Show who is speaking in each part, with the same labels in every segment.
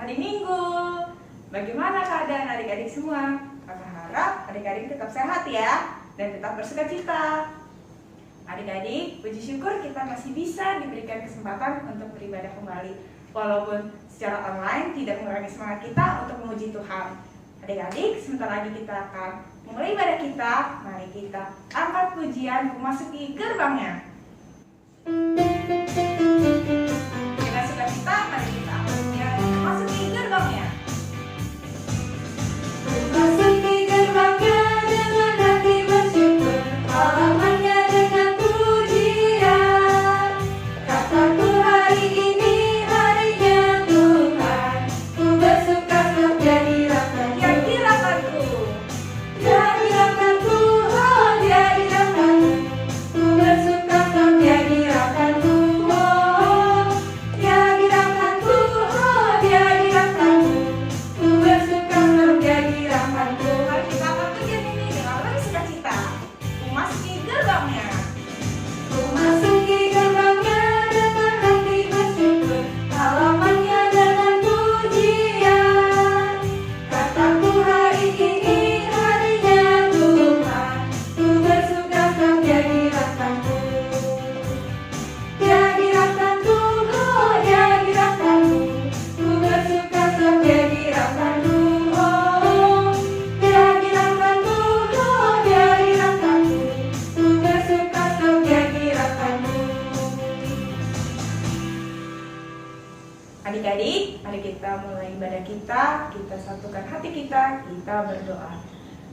Speaker 1: hari Minggu. Bagaimana keadaan adik-adik semua? Kakak harap adik-adik tetap sehat ya, dan tetap bersukacita. Adik-adik, puji syukur kita masih bisa diberikan kesempatan untuk beribadah kembali. Walaupun secara online tidak mengurangi semangat kita untuk memuji Tuhan. Adik-adik, sebentar lagi kita akan memulai ibadah kita. Mari kita angkat pujian memasuki gerbangnya. Dengan sukacita, mari kita angkat pujian memasuki gerbangnya. Memasuki gerbangnya dengan hati bersyukur, halamannya dengan pujian. Kataku hari ini harinya Tuhan, ku bersuka jadi rakyat. Jadi rakyatku, jadi rakyatku, oh jadi rakyatku. Ku bersuka jadi rakyatku, oh jadi rakyatku, oh jadi rakyatku. Ku bersuka jadi rakyatku. Mari kita angkat pujian ini dengan penuh sukacita. Memasuki gerbangnya. Memasuki gerbangnya dengan hati bersyukur, halamannya dengan pujian. Kataku hari ini harinya Tuhan, ku bersuka jadi rakyatku. Jadi rakyatku, oh jadi rakyatku. Ku bersuka jadi rakyatku, oh jadi rakyatku, oh jadi rakyatku. Ku bersuka jadi rakyatku. Adik-adik, mari kita mulai ibadah kita. Kita satukan hati kita berdoa.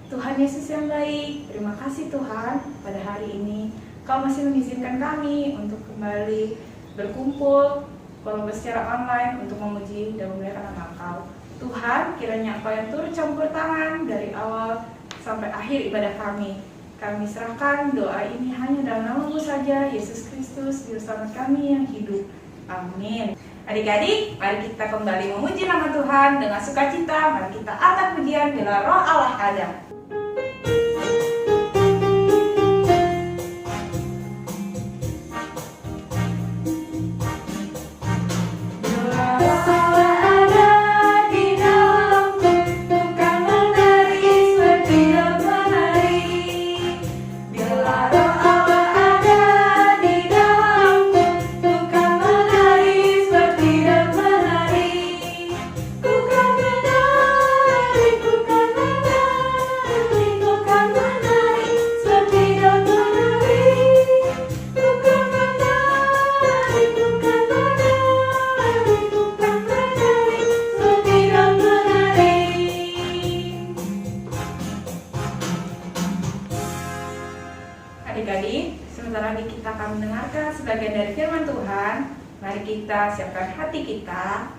Speaker 1: Tuhan Yesus yang baik, terima kasih Tuhan pada hari ini Kau masih mengizinkan kami untuk kembali berkumpul walaupun secara online untuk memuji dan memuliakan nama Kau. Tuhan, kiranya Engkau yang turut campur tangan dari awal sampai akhir ibadah kami. Kami serahkan doa ini hanya dalam nama-Mu saja, Yesus Kristus, Juru Selamat kami yang hidup. Amin. Adik-adik, mari kita kembali memuji nama Tuhan dengan sukacita. Mari kita angkat pujian bila Roh Allah ada. Adik-adik, sebentar lagi kita akan mendengarkan sebagian dari firman Tuhan. Mari kita siapkan hati kita.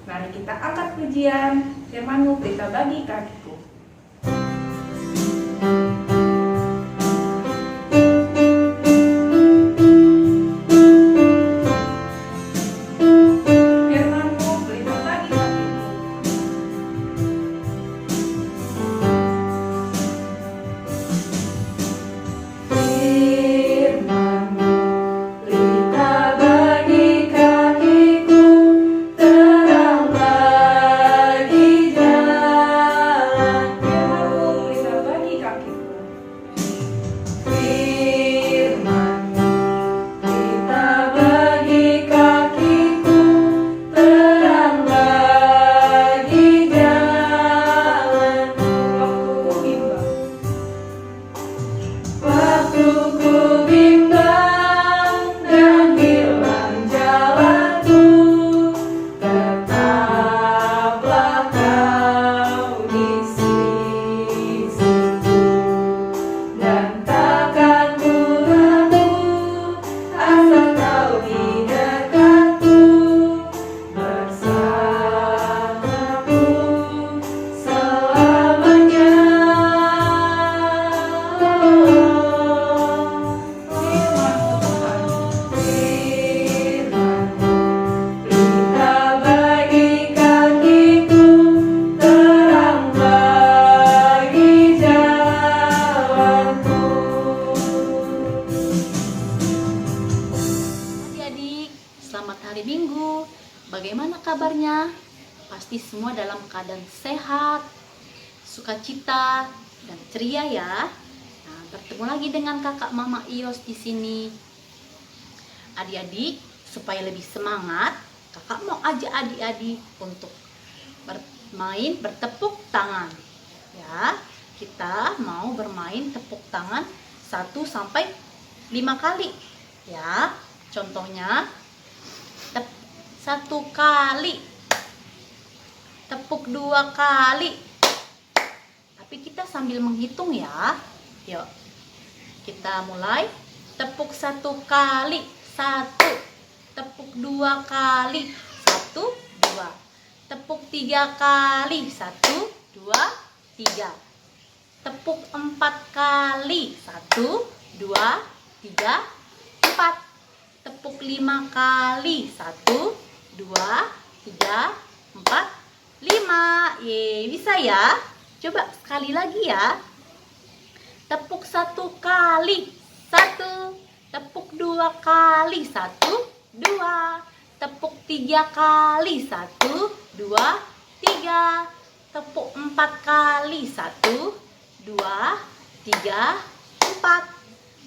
Speaker 1: Mari kita angkat pujian firman-Mu, berita bagi kakiku. Firman-Mu, berita bagi kakiku. Firman-Mu, berita bagi kakiku, terang bagi jalan. Firman-Mu, berita bagi kakiku. Firman-Mu, berita bagi kakiku, terang bagi jalan. Waktuku bimbang dan hilang jalanku, tetaplah Kau di sisiku, dan takkan ku ragu asal Kau di dekatku, bersamaku selamanya.
Speaker 2: Adik-adik, selamat hari Minggu. Bagaimana kabarnya? pasti semua dalam keadaan sehat, sukacita, dan ceria ya. Nah, bertemu lagi dengan kakak Mama Ios di sini. Adik-adik, supaya lebih semangat, kakak mau ajak adik-adik untuk bermain bertepuk tangan. Ya, kita mau bermain tepuk tangan 1 sampai 5 kali. Ya, contohnya 1 kali, tepuk 2 kali. Tapi kita sambil menghitung ya. Yuk, kita mulai. Tepuk 1 kali, 1. Tepuk 2 kali, 1, 2. Tepuk 3 kali, 1, 2, 3. Tepuk 4 kali, 1, 2, 3, 4. Tepuk 5 kali, 1, 2, 3, 4, 5. Ye, bisa ya? Coba sekali lagi ya. Tepuk 1 kali, 1. Tepuk 2 kali, 1, 2. Tepuk 3 kali, 1, 2, 3. Tepuk 4 kali, 1, 2, 3, 4.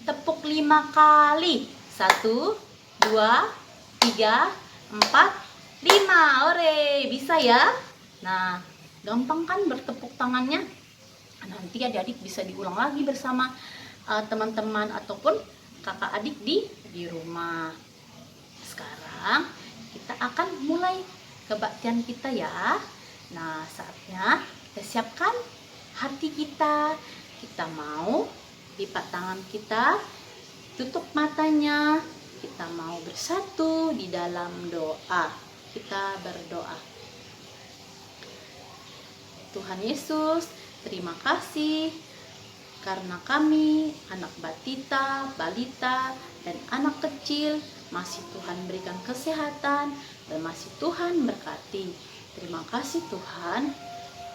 Speaker 2: Tepuk 5 kali, 1, 2, 3, 4, 5. Ore, bisa ya? Nah, gampang kan bertepuk tangannya? Nanti adik-adik bisa diulang lagi bersama teman-teman ataupun kakak adik di rumah. Sekarang kita akan mulai kebaktian kita ya. Nah, saatnya kita siapkan hati kita. Kita mau lipat tangan kita, tutup matanya. Kita mau bersatu di dalam doa. Kita berdoa. Tuhan Yesus, terima kasih karena kami, anak batita, balita, dan anak kecil, masih Tuhan berikan kesehatan dan masih Tuhan berkati. Terima kasih Tuhan.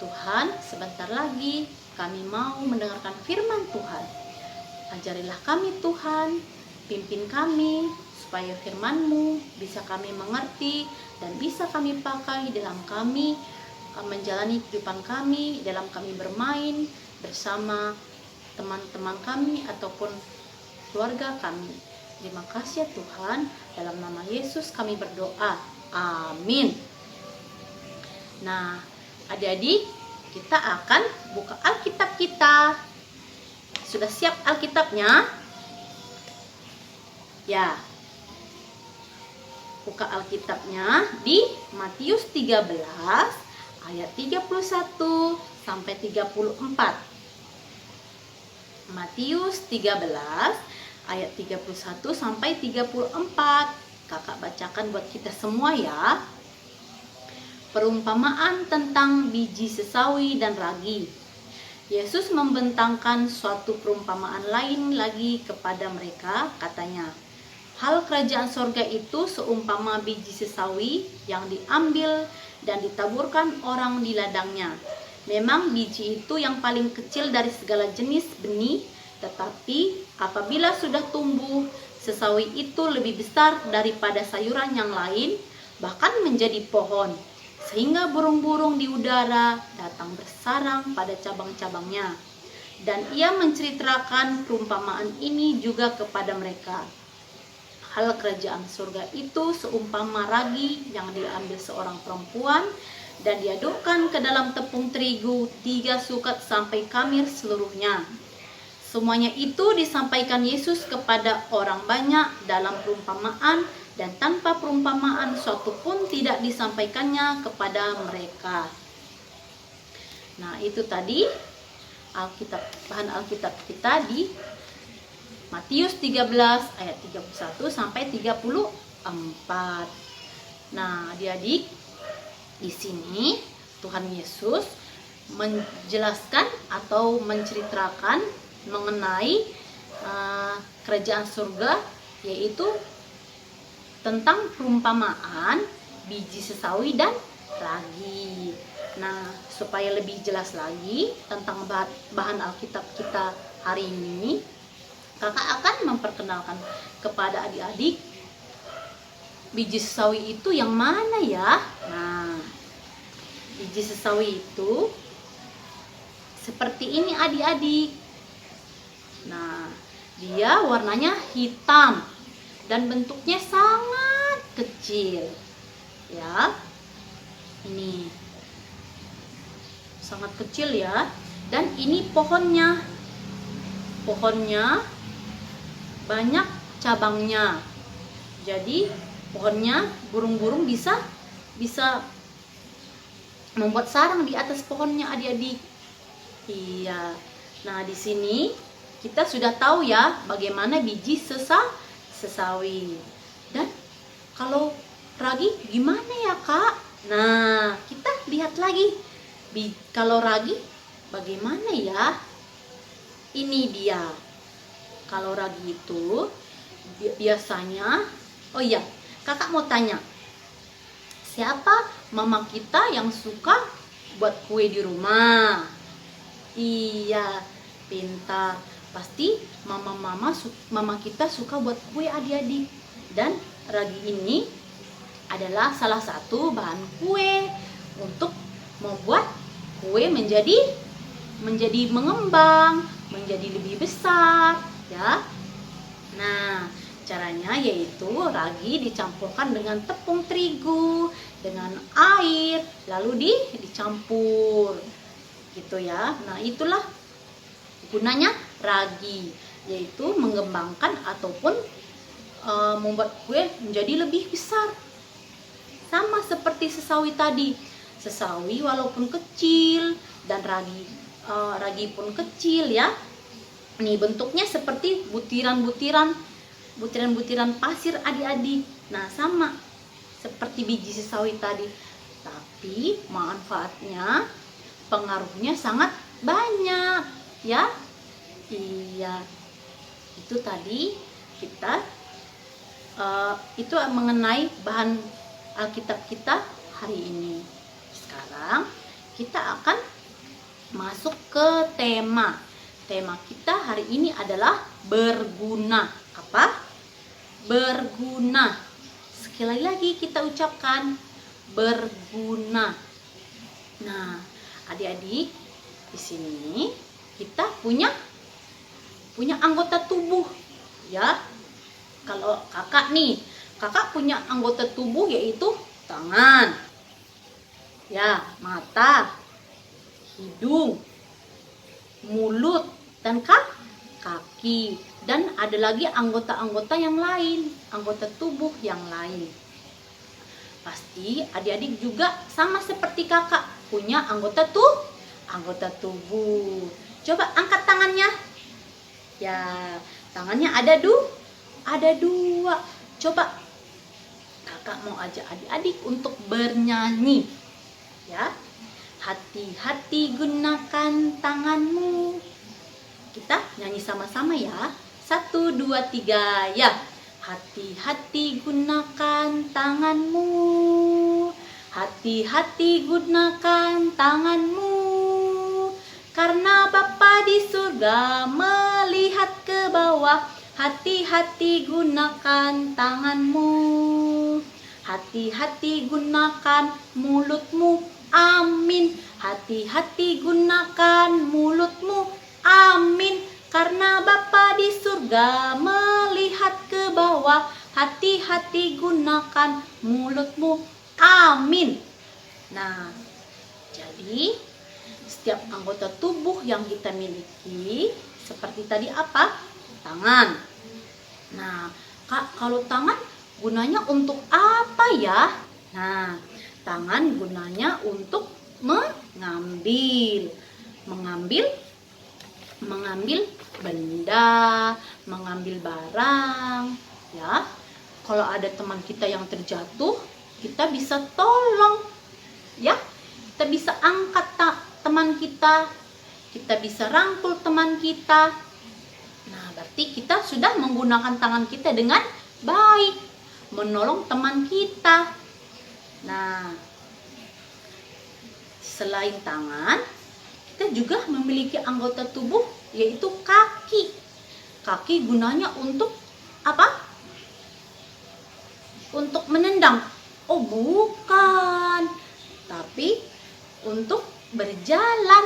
Speaker 2: Tuhan, sebentar lagi kami mau mendengarkan firman Tuhan. Ajarilah kami Tuhan, pimpin kami supaya firman-Mu bisa kami mengerti dan bisa kami pakai dalam kami menjalani kehidupan kami, dalam kami bermain bersama teman-teman kami ataupun keluarga kami. Terima kasih ya Tuhan, dalam nama Yesus kami berdoa. Amin. Nah, adik-adik, kita akan buka Alkitab kita. Sudah siap Alkitabnya? Ya. Buka Alkitabnya di Matius 13 ayat 31 sampai 34. Matius 13 ayat 31 sampai 34. Kakak bacakan buat kita semua ya. Perumpamaan tentang biji sesawi dan ragi. Yesus membentangkan suatu perumpamaan lain lagi kepada mereka, katanya, hal kerajaan sorga itu seumpama biji sesawi yang diambil dan ditaburkan orang di ladangnya. Memang biji itu yang paling kecil dari segala jenis benih, tetapi apabila sudah tumbuh, sesawi itu lebih besar daripada sayuran yang lain, bahkan menjadi pohon, sehingga burung-burung di udara datang bersarang pada cabang-cabangnya. Dan ia menceritakan perumpamaan ini juga kepada mereka. Hal kerajaan surga itu seumpama ragi yang diambil seorang perempuan dan diadukkan ke dalam tepung terigu 3 sukat sampai kamir seluruhnya. Semuanya itu disampaikan Yesus kepada orang banyak dalam perumpamaan, dan tanpa perumpamaan suatu pun tidak disampaikannya kepada mereka. Nah, itu tadi bahan Alkitab kita di Matius 13 ayat 31 sampai 34. Nah, adik-adik, di sini Tuhan Yesus menjelaskan atau menceritakan mengenai kerajaan surga, yaitu tentang perumpamaan biji sesawi dan ragi. Nah, supaya lebih jelas lagi tentang bahan Alkitab kita hari ini, kakak akan memperkenalkan kepada adik-adik biji sesawi itu yang mana ya? Nah, Biji sesawi itu seperti ini adik-adik. Nah, dia warnanya hitam dan bentuknya sangat kecil. Ya. Ini sangat kecil ya. Dan ini pohonnya. Pohonnya banyak cabangnya. Jadi pohonnya burung-burung bisa membuat sarang di atas pohonnya adik-adik. Iya. Nah, di sini kita sudah tahu ya bagaimana biji sesawi. Dan kalau ragi gimana ya, Kak? Nah, kita lihat lagi. Kalau ragi bagaimana ya? Ini dia. Kalau ragi itu biasanya, oh iya, Kakak mau tanya. Siapa mama kita yang suka buat kue di rumah? Iya, pintar. Pasti mama kita suka buat kue adik-adik. Dan ragi ini adalah salah satu bahan kue untuk membuat kue menjadi mengembang, menjadi lebih besar, ya. Nah, caranya yaitu ragi dicampurkan dengan tepung terigu, dengan air, lalu dicampur. Gitu ya. Nah, itulah gunanya ragi, yaitu mengembangkan ataupun membuat kue menjadi lebih besar. Sama seperti sesawi tadi. Sesawi walaupun kecil dan ragi pun kecil ya. Nih bentuknya seperti butiran-butiran pasir adik-adik. Nah, sama seperti biji sesawi tadi. Tapi manfaatnya, pengaruhnya sangat banyak ya. Iya. Itu tadi kita itu mengenai bahan Alkitab kita hari ini. Sekarang kita akan masuk ke tema. Tema kita hari ini adalah berguna. Apa? Berguna. Sekali lagi kita ucapkan berguna. Nah, adik-adik, di sini kita punya anggota tubuh, ya. Kalau kakak nih, kakak punya anggota tubuh yaitu tangan, ya, mata, hidung, mulut, dan kaki. Dan ada lagi anggota-anggota yang lain, anggota tubuh yang lain. Pasti adik-adik juga sama seperti kakak punya anggota tubuh. Coba angkat tangannya. Ya, tangannya ada dua. Coba kakak mau ajak adik-adik untuk bernyanyi. Ya. Hati-hati gunakan tanganmu. Kita nyanyi sama-sama ya. 1, 2, 3 ya. Hati-hati gunakan tanganmu. Hati-hati gunakan tanganmu. Karena Bapa di surga melihat ke bawah. Hati-hati gunakan tanganmu. Hati-hati gunakan mulutmu. Amin. Hati-hati gunakan mulutmu. Amin. Karena Bapa di surga melihat ke bawah. Hati-hati gunakan mulutmu. Amin. Nah, jadi setiap anggota tubuh yang kita miliki seperti tadi apa? Tangan. Nah, Kak, kalau tangan gunanya untuk apa ya? Nah, tangan gunanya untuk mengambil benda, mengambil barang, ya. Kalau ada teman kita yang terjatuh, kita bisa tolong, ya. Kita bisa angkat teman kita bisa rangkul teman kita. Nah, berarti kita sudah menggunakan tangan kita dengan baik, menolong teman kita. Nah, selain tangan, kita juga memiliki anggota tubuh yaitu kaki. Kaki gunanya untuk apa? Untuk menendang. Oh, bukan. Tapi untuk berjalan,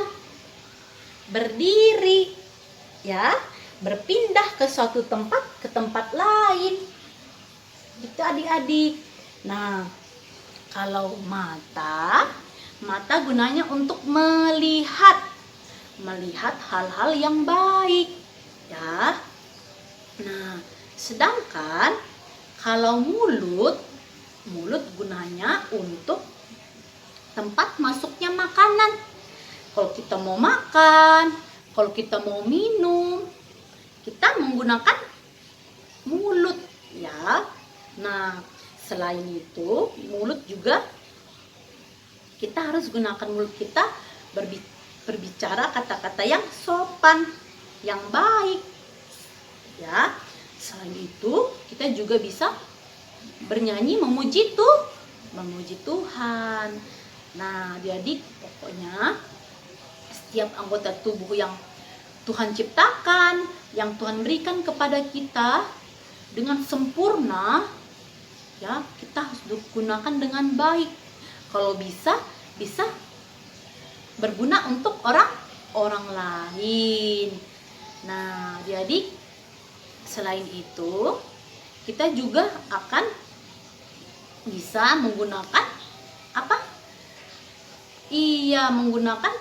Speaker 2: berdiri, ya, berpindah ke suatu tempat ke tempat lain. Itu adik-adik. Nah, kalau mata gunanya untuk melihat hal-hal yang baik, ya. Nah, sedangkan kalau mulut gunanya untuk tempat masuknya makanan. Kalau kita mau makan, kalau kita mau minum, kita menggunakan mulut, ya. Nah, selain itu, mulut juga kita harus gunakan mulut kita berbicara kata-kata yang sopan, yang baik, ya. Selain itu, kita juga bisa bernyanyi memuji Tuhan. Nah, jadi pokoknya setiap anggota tubuh yang Tuhan ciptakan, yang Tuhan berikan kepada kita dengan sempurna, ya, kita harus gunakan dengan baik. Kalau bisa berguna untuk orang lain. Nah, jadi selain itu kita juga akan bisa menggunakan apa? Iya, menggunakan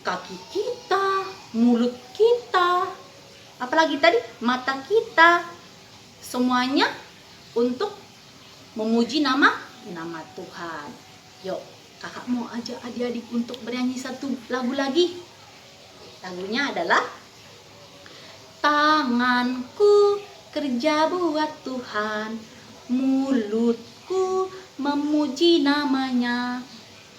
Speaker 2: kaki kita, mulut kita, apalagi tadi mata kita, semuanya untuk memuji nama Tuhan. Yuk, kakak mau ajak adik-adik untuk bernyanyi satu lagu lagi. Lagunya adalah tanganku kerja buat Tuhan, mulutku memuji namanya,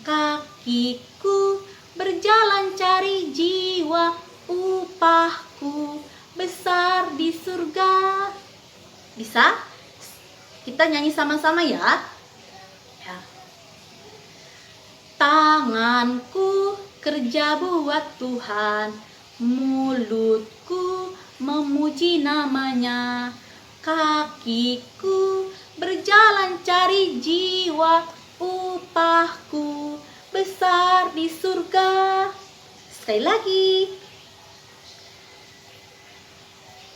Speaker 2: kakiku berjalan cari jiwa, upahku besar di surga. Bisa? Kita nyanyi sama-sama ya. Tanganku kerja buat Tuhan, mulutku memuji namanya, kakiku berjalan cari jiwa, upahku besar di surga. Sekali lagi.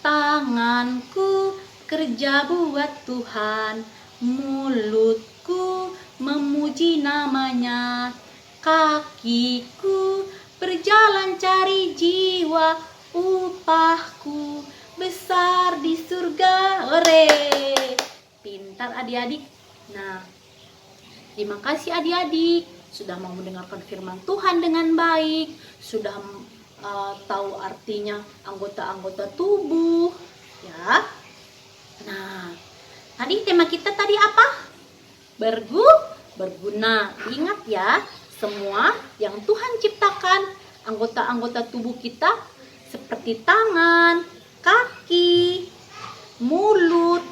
Speaker 2: Tanganku kerja buat Tuhan, mulutku memuji namanya, kakiku berjalan cari jiwa, upahku besar di surga. Ore, pintar adik-adik. Nah, terima kasih adik-adik sudah mau mendengarkan firman Tuhan dengan baik, sudah tahu artinya anggota-anggota tubuh, ya. Nah, tadi tema kita tadi apa? Berguna. Ingat ya, semua yang Tuhan ciptakan, anggota-anggota tubuh kita seperti tangan, kaki, mulut,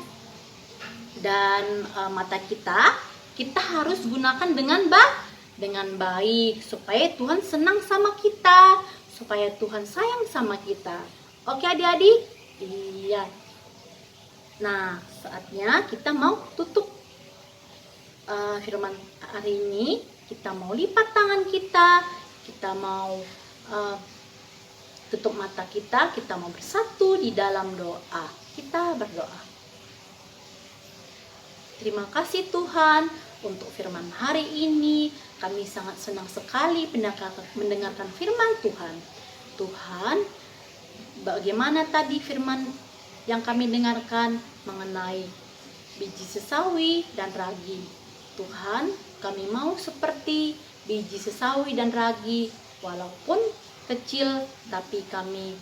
Speaker 2: dan mata kita harus gunakan dengan baik supaya Tuhan senang sama kita, supaya Tuhan sayang sama kita. Oke adik-adik? Iya. Nah, saatnya kita mau tutup firman hari ini. Kita mau lipat tangan kita mau tutup mata kita mau bersatu di dalam doa. Kita berdoa. Terima kasih Tuhan untuk firman hari ini. Kami sangat senang sekali mendengarkan firman Tuhan. Tuhan, bagaimana tadi firman yang kami dengarkan mengenai biji sesawi dan ragi. Tuhan, kami mau seperti biji sesawi dan ragi, walaupun kecil, tapi kami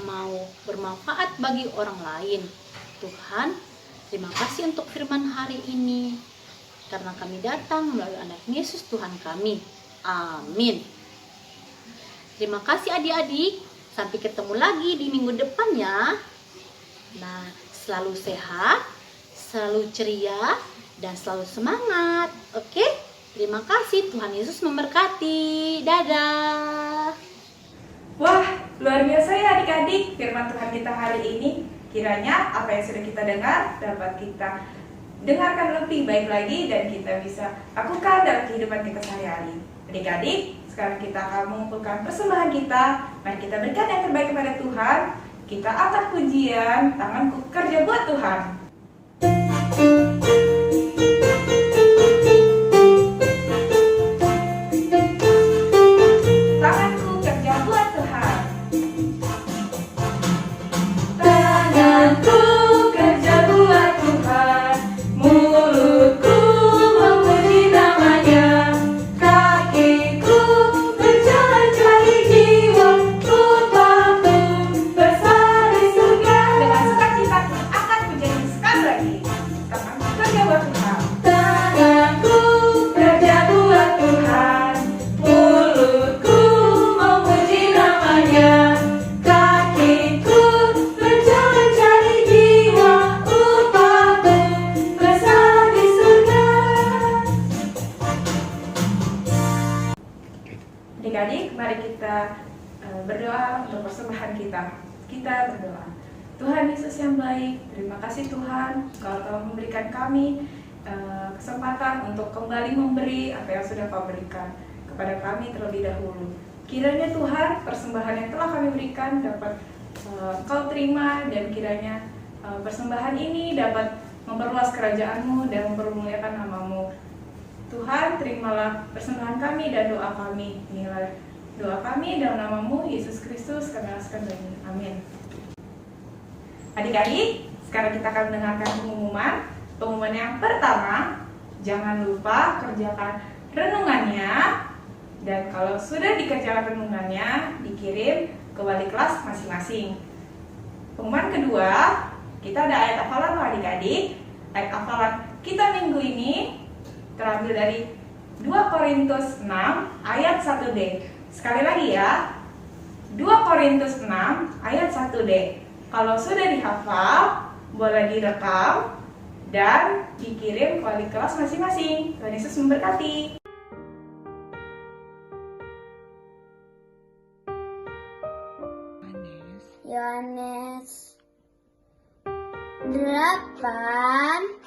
Speaker 2: mau bermanfaat bagi orang lain. Tuhan, terima kasih untuk firman hari ini, karena kami datang melalui anak Yesus Tuhan kami. Amin. Terima kasih adik-adik. Sampai ketemu lagi di minggu depan ya. Nah, selalu sehat, selalu ceria, dan selalu semangat. Oke? Terima kasih. Tuhan Yesus memberkati. Dadah.
Speaker 1: Wah, luar biasa ya adik-adik firman Tuhan kita hari ini. Kiranya apa yang sudah kita dengar dapat kita dengarkan lebih baik lagi dan kita bisa lakukan dalam kehidupan kita sehari-hari. Adik-adik, sekarang kita akan mengumpulkan persembahan kita. Mari kita berikan yang terbaik kepada Tuhan. Kita angkat pujian, tanganku kerja buat Tuhan. Tanganku kerja buat Tuhan. Tanganku kerja buat Tuhan, mulutku memuji namanya, kakiku berjalan cari jiwa, upahku besar di surga. Dengan sukacita akan pujian sekali lagi. Tanganku kerja buat Tuhan. Tanganku kerja buat Tuhan, mulutku memuji namanya, kakiku berjalan cari jiwa, upahku besar di surga. Adik-adik, mari kita berdoa untuk persembahan kita. Kita berdoa. Tuhan Yesus yang baik, terima kasih Tuhan, Kau telah memberikan kami kesempatan untuk kembali memberi apa yang sudah Kau berikan kepada kami terlebih dahulu. Kiranya Tuhan, persembahan yang telah kami berikan dapat Kau terima, dan kiranya persembahan ini dapat memperluas kerajaan-Mu dan mempermuliakan nama-Mu. Tuhan, terimalah persembahan kami dan doa kami. Inilah doa kami dalam nama-Mu, Yesus Kristus, kami alaskan bagi. Amin. Adik-adik, sekarang kita akan mendengarkan pengumuman. Pengumuman yang pertama, jangan lupa kerjakan renungannya. Dan kalau sudah dikerjakan renungannya, dikirim ke wali kelas masing-masing. Pengumuman kedua, kita ada ayat hafalan loh adik-adik. Ayat hafalan kita minggu ini terambil dari 2 Korintus 6 ayat 1D. Sekali lagi ya, 2 Korintus 6 ayat 1D. Kalau sudah dihafal, boleh direkam dan dikirim ke wali kelas masing-masing. Tuhan Yesus memberkati.
Speaker 3: Yohanes 8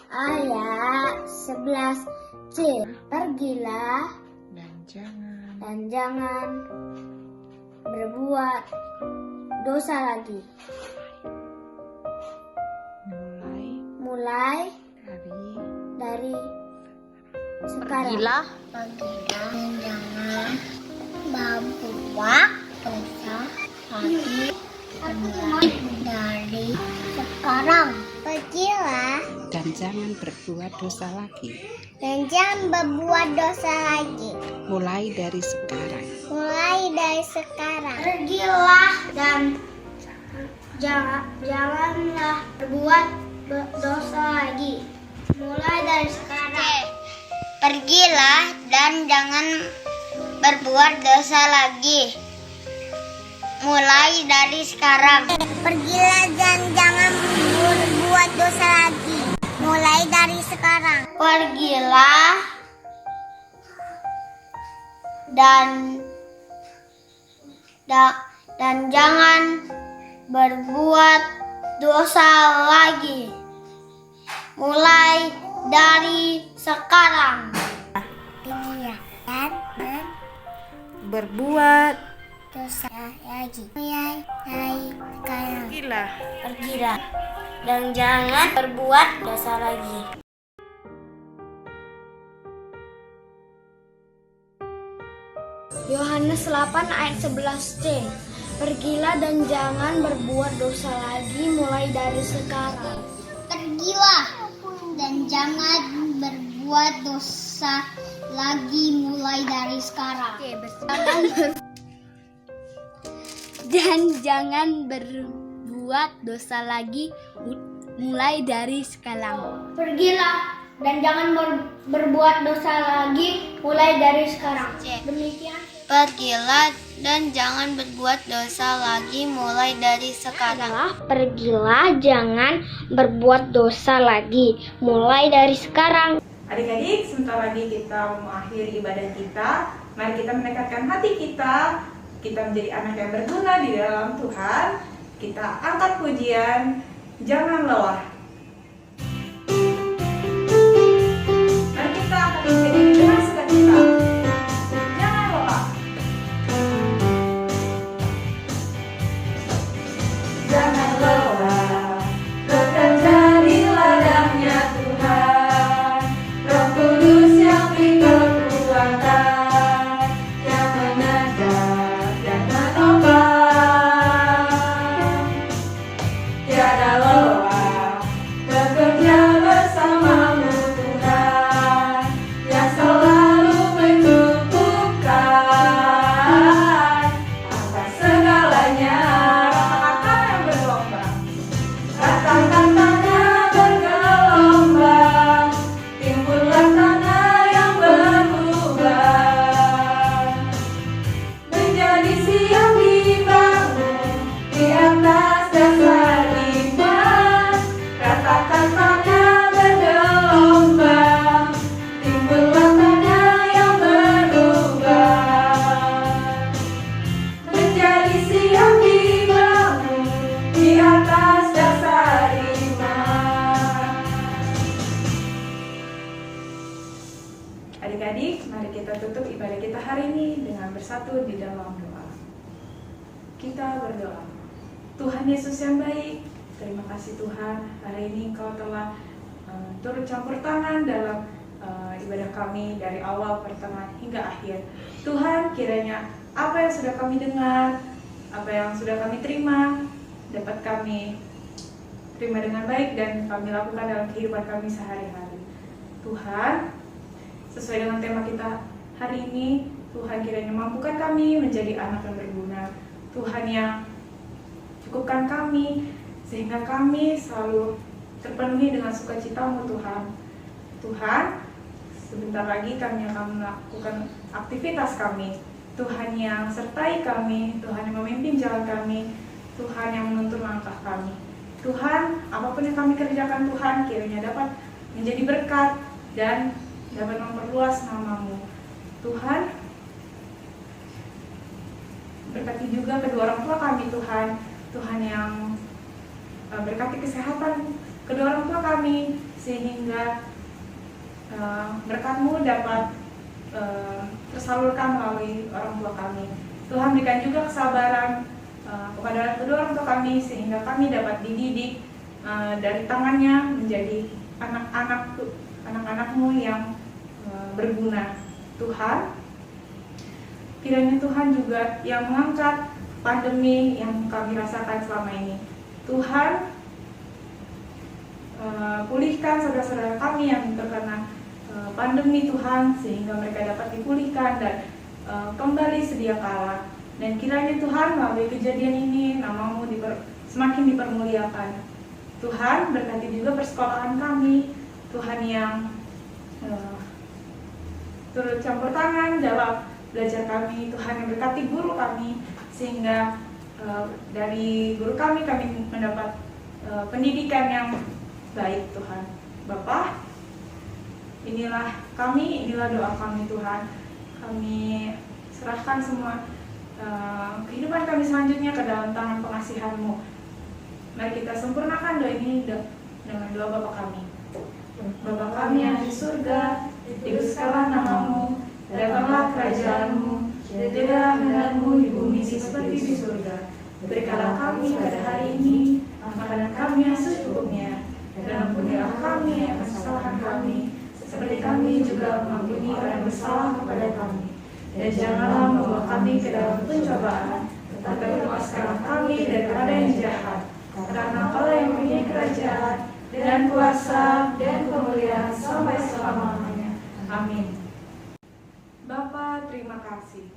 Speaker 3: ayat 11c. Pergilah dan jangan berbuat dosa lagi. Mulai dari sekarang.
Speaker 2: Pergilah
Speaker 3: Dan jangan berbuat dosa lagi. Mulai dari sekarang. Pergilah
Speaker 4: dan jangan berbuat dosa lagi,
Speaker 3: dan jangan berbuat dosa lagi.
Speaker 4: mulai dari sekarang.
Speaker 3: Pergilah dan janganlah berbuat dosa lagi. Mulai dari sekarang. Pergilah dan jangan berbuat dosa lagi. Mulai dari sekarang. Pergilah dan jangan berbuat dosa lagi. Mulai dari sekarang. Pergilah dan jangan berbuat dosa lagi. Mulai dari sekarang. Pergilah dan
Speaker 4: Berbuat
Speaker 3: dosa lagi. Mulai dari sekarang.
Speaker 4: Pergilah
Speaker 3: Dan jangan berbuat dosa lagi. Yohanes 8 ayat 11c. Pergilah dan jangan berbuat dosa lagi mulai dari sekarang. Pergilah dan jangan berbuat dosa lagi mulai dari sekarang. Dan jangan berbuat dosa lagi mulai dari sekarang. Pergilah dan jangan berbuat dosa lagi mulai dari sekarang. Demikian. Pergilah dan jangan berbuat dosa lagi mulai dari sekarang. Pergilah jangan berbuat dosa lagi mulai dari sekarang.
Speaker 1: Adik-adik, sebentar lagi kita mengakhiri ibadah kita. Mari kita mendekatkan hati kita. Kita menjadi anak yang berguna di dalam Tuhan. Kita angkat pujian, jangan lelah. Mari kita akan menjadi dengan sukacita. Jangan bersatu di dalam doa. Kita berdoa. Tuhan Yesus yang baik, terima kasih Tuhan, hari ini Engkau telah turut campur tangan dalam ibadah kami dari awal, pertengahan, hingga akhir. Tuhan, kiranya apa yang sudah kami dengar, apa yang sudah kami terima, dapat kami terima dengan baik dan kami lakukan dalam kehidupan kami sehari-hari. Tuhan, sesuai dengan tema kita hari ini, Tuhan kiranya mampukan kami menjadi anak yang berguna. Tuhan yang cukupkan kami sehingga kami selalu terpenuhi dengan sukacita-Mu Tuhan. Tuhan, sebentar lagi kami akan melakukan aktivitas kami. Tuhan yang sertai kami, Tuhan yang memimpin jalan kami, Tuhan yang menuntun langkah kami. Tuhan, apapun yang kami kerjakan Tuhan, kiranya dapat menjadi berkat dan dapat memperluas nama-Mu. Tuhan, berkati juga kedua orang tua kami Tuhan. Tuhan yang berkati kesehatan kedua orang tua kami, sehingga berkat-Mu dapat tersalurkan melalui orang tua kami. Tuhan, berikan juga kesabaran kepada kedua orang tua kami, sehingga kami dapat dididik dari tangannya menjadi anak-anak-Mu yang berguna. Tuhan, kiranya Tuhan juga yang mengangkat pandemi yang kami rasakan selama ini. Tuhan, pulihkan saudara-saudara kami yang terkena pandemi Tuhan, sehingga mereka dapat dipulihkan dan kembali sedia kala. Dan kiranya Tuhan, melalui kejadian ini nama-Mu semakin dipermuliakan. Tuhan, berkati juga persekolahan kami, Tuhan yang turut campur tangan dalam belajar kami. Tuhan yang berkati guru kami, sehingga dari guru kami mendapat pendidikan yang baik. Tuhan Bapa, inilah doa kami Tuhan. Kami serahkan semua kehidupan kami selanjutnya ke dalam tangan pengasihan-Mu. Mari kita sempurnakan doa ini dengan doa Bapa kami. Bapa kami yang di surga, dikuduskanlah nama-Mu, datanglah kerajaan-Mu, jadilah kehendak-Mu di bumi seperti di surga. Berikanlah kami pada hari ini makanan kami yang secukupnya, dan ampunilah kami atas kesalahan kami, seperti kami juga mengampuni orang yang bersalah kepada kami. Dan janganlah membawa kami ke dalam pencobaan, tetapi lepaskanlah kami daripada yang jahat. Karena Engkau yang mempunyai kerajaan dan kuasa dan kemuliaan sampai selama-lamanya. Amin. Bapa, terima kasih.